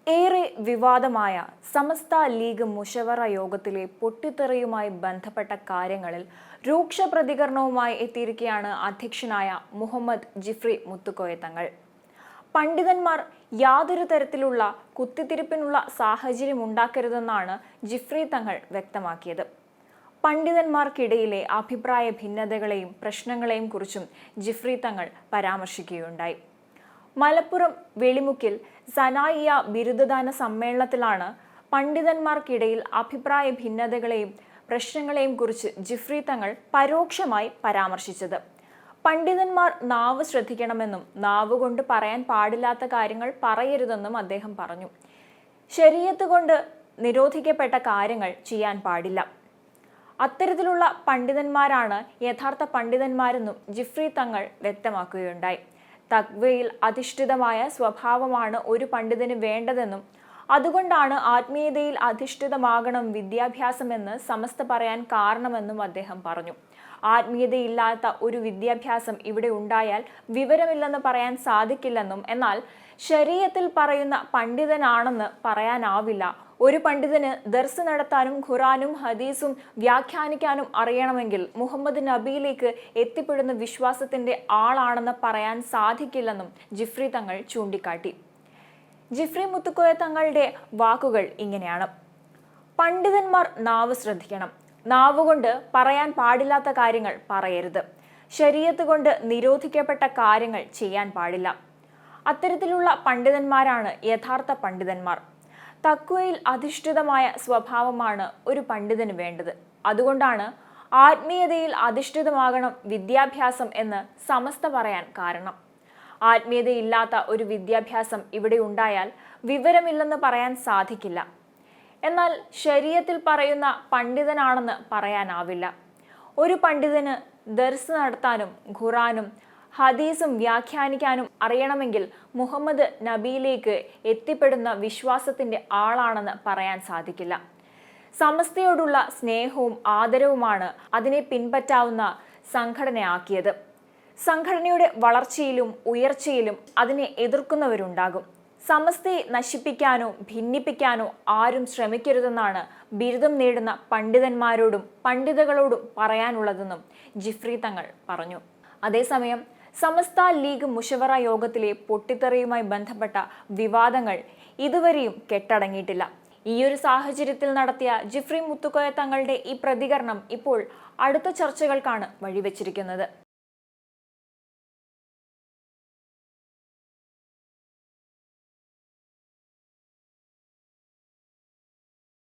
ഏറെ വിവാദമായ സമസ്ത ലീഗ് മുഷവറ യോഗത്തിലെ പൊട്ടിത്തെറിയുമായി ബന്ധപ്പെട്ട കാര്യങ്ങളിൽ രൂക്ഷ പ്രതികരണവുമായി എത്തിയിരിക്കുകയാണ് അധ്യക്ഷനായ മുഹമ്മദ് ജിഫ്രി മുത്തുക്കോയ തങ്ങൾ. പണ്ഡിതന്മാർ യാതൊരു തരത്തിലുള്ള കുത്തിത്തിരിപ്പിനുള്ള സാഹചര്യം ഉണ്ടാക്കരുതെന്നാണ് ജിഫ്രി തങ്ങൾ വ്യക്തമാക്കിയത്. പണ്ഡിതന്മാർക്കിടയിലെ അഭിപ്രായ ഭിന്നതകളെയും പ്രശ്നങ്ങളെയും കുറിച്ചും ജിഫ്രി തങ്ങൾ പരാമർശിക്കുകയുണ്ടായി. മലപ്പുറം വെളിമുക്കിൽ സനായിയ ബിരുദദാന സമ്മേളനത്തിലാണ് പണ്ഡിതന്മാർക്കിടയിൽ അഭിപ്രായ ഭിന്നതകളെയും പ്രശ്നങ്ങളെയും കുറിച്ച് ജിഫ്രി തങ്ങൾ പരോക്ഷമായി പരാമർശിച്ചത്. പണ്ഡിതന്മാർ നാവ് ശ്രദ്ധിക്കണമെന്നും നാവുകൊണ്ട് പറയാൻ പാടില്ലാത്ത കാര്യങ്ങൾ പറയരുതെന്നും അദ്ദേഹം പറഞ്ഞു. ശരീഅത്ത് കൊണ്ട് നിരോധിക്കപ്പെട്ട കാര്യങ്ങൾ ചെയ്യാൻ പാടില്ല. അത്തരത്തിലുള്ള പണ്ഡിതന്മാരാണ് യഥാർത്ഥ പണ്ഡിതന്മാരെന്നും ജിഫ്രി തങ്ങൾ വ്യക്തമാക്കുകയുണ്ടായി. തഖ്വയിൽ അധിഷ്ഠിതമായ സ്വഭാവമാണ് ഒരു പണ്ഡിതന് വേണ്ടതെന്നും അതുകൊണ്ടാണ് ആത്മീയതയിൽ അധിഷ്ഠിതമാകണം വിദ്യാഭ്യാസമെന്ന് സമസ്ത പറയാൻ കാരണമെന്നും അദ്ദേഹം പറഞ്ഞു. ആത്മീയതയില്ലാത്ത ഒരു വിദ്യാഭ്യാസം ഇവിടെ ഉണ്ടായാൽ വിവരമില്ലെന്ന് പറയാൻ സാധിക്കില്ലെന്നും എന്നാൽ ശരീഅത്തിൽ പറയുന്ന പണ്ഡിതനാണെന്ന് പറയാനാവില്ല. ഒരു പണ്ഡിതന് ദർസ് നടത്താനും ഖുറാനും ഹദീസും വ്യാഖ്യാനിക്കാനും അറിയണമെങ്കിൽ മുഹമ്മദ് നബിയിലേക്ക് എത്തിപ്പെടുന്ന വിശ്വാസത്തിന്റെ ആളാണെന്ന് പറയാൻ സാധിക്കില്ലെന്നും ജിഫ്രി തങ്ങൾ ചൂണ്ടിക്കാട്ടി. ജിഫ്രി മുത്തുക്കോയ തങ്ങളുടെ വാക്കുകൾ ഇങ്ങനെയാണ്: പണ്ഡിതന്മാർ നാവ് ശ്രദ്ധിക്കണം. നാവുകൊണ്ട് പറയാൻ പാടില്ലാത്ത കാര്യങ്ങൾ പറയരുത്. ശരീഅത്ത് കൊണ്ട് നിരോധിക്കപ്പെട്ട കാര്യങ്ങൾ ചെയ്യാൻ പാടില്ല. അത്തരത്തിലുള്ള പണ്ഡിതന്മാരാണ് യഥാർത്ഥ പണ്ഡിതന്മാർ. തഖ്വയിൽ അധിഷ്ഠിതമായ സ്വഭാവമാണ് ഒരു പണ്ഡിതന് വേണ്ടത്. അതുകൊണ്ടാണ് ആത്മീയതയിൽ അധിഷ്ഠിതമാകണം വിദ്യാഭ്യാസം എന്ന് സമസ്ത പറയാൻ കാരണം. ആത്മീയതയില്ലാത്ത ഒരു വിദ്യാഭ്യാസം ഇവിടെ ഉണ്ടായാൽ വിവരമില്ലെന്ന് പറയാൻ സാധിക്കില്ല. എന്നാൽ ശരീഅത്തിൽ പറയുന്ന പണ്ഡിതനാണെന്ന് പറയാനാവില്ല. ഒരു പണ്ഡിതന് ദർസ് നടത്താനും ഖുറാനും ഹദീസും വ്യാഖ്യാനിക്കാനും അറിയണമെങ്കിൽ മുഹമ്മദ് നബിയിലേക്ക് എത്തിപ്പെടുന്ന വിശ്വാസത്തിന്റെ ആളാണെന്ന് പറയാൻ സാധിക്കില്ല. സമസ്തയോടുള്ള സ്നേഹവും ആദരവുമാണ് അതിനെ പിൻപറ്റാവുന്ന സംഘടനയാക്കിയത്. സംഘടനയുടെ വളർച്ചയിലും ഉയർച്ചയിലും അതിനെ എതിർക്കുന്നവരുണ്ടാകും. സമസ്തയെ നശിപ്പിക്കാനോ ഭിന്നിപ്പിക്കാനോ ആരും ശ്രമിക്കരുതെന്നാണ് ബിരുദം നേടുന്ന പണ്ഡിതന്മാരോടും പണ്ഡിതകളോടും പറയാനുള്ളതെന്നും ജിഫ്രി തങ്ങൾ പറഞ്ഞു. അതേസമയം സമസ്ത ലീഗ് മുഷവറ യോഗത്തിലെ പൊട്ടിത്തെറിയുമായി ബന്ധപ്പെട്ട വിവാദങ്ങൾ ഇതുവരെയും കെട്ടടങ്ങിയിട്ടില്ല. ഈയൊരു സാഹചര്യത്തിൽ നടത്തിയ ജിഫ്രി മുത്തുക്കോയ തങ്ങളുടെ ഈ പ്രതികരണം ഇപ്പോൾ അടുത്ത ചർച്ചകൾക്കാണ് വഴിവെച്ചിരിക്കുന്നത്.